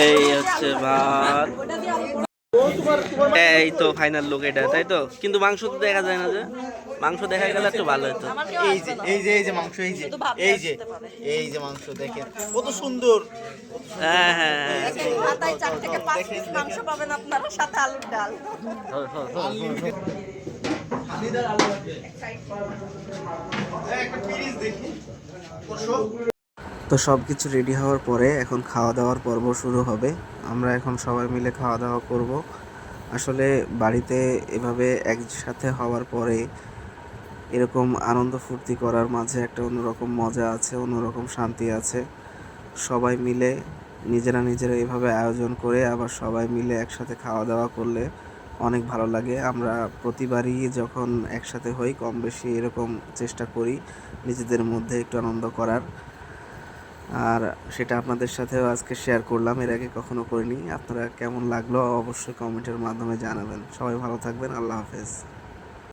এই হচ্ছে ভাত, এই তো ফাইনাল লুক এটা, তাই তো? কিন্তু মাংস তো দেখা যায় না, যে মাংস দেখা গেলে একটু ভালো হতো। এই যে মাংস, এই যে মাংস দেখেন কত সুন্দর। হ্যাঁ হ্যাঁ হ্যাঁ। মাথায় 4 থেকে 5 পিস মাংস পাবেন আপনারা, সাথে আলুর ডাল। তো সব কিছু রেডি হওয়ার পরে এখন খাওয়া দাওয়ার পর্ব শুরু হবে। আমরা এখন সবাই মিলে খাওয়া দাওয়া করব। আসলে বাড়িতে এভাবে একসাথে হওয়ার পরে এরকম আনন্দ ফুর্তি করার মাঝে একটা অন্যরকম মজা আছে, অন্যরকম শান্তি আছে। সবাই মিলে নিজেরা নিজেরা এভাবে আয়োজন করে আবার সবাই মিলে একসাথে খাওয়া দাওয়া করলে অনেক ভালো লাগে। আমরা প্রতিবারই যখন একসাথে হই কম বেশি এরকম চেষ্টা করি নিজেদের মধ্যে একটু আনন্দ করার। আর সেটা আপনাদের সাথেও আজকে শেয়ার করলাম, এর আগে কখনো করিনি। আপনারা কেমন লাগলো অবশ্যই কমেন্টের মাধ্যমে জানাবেন। সবাই ভালো থাকবেন, আল্লাহ হাফেজ।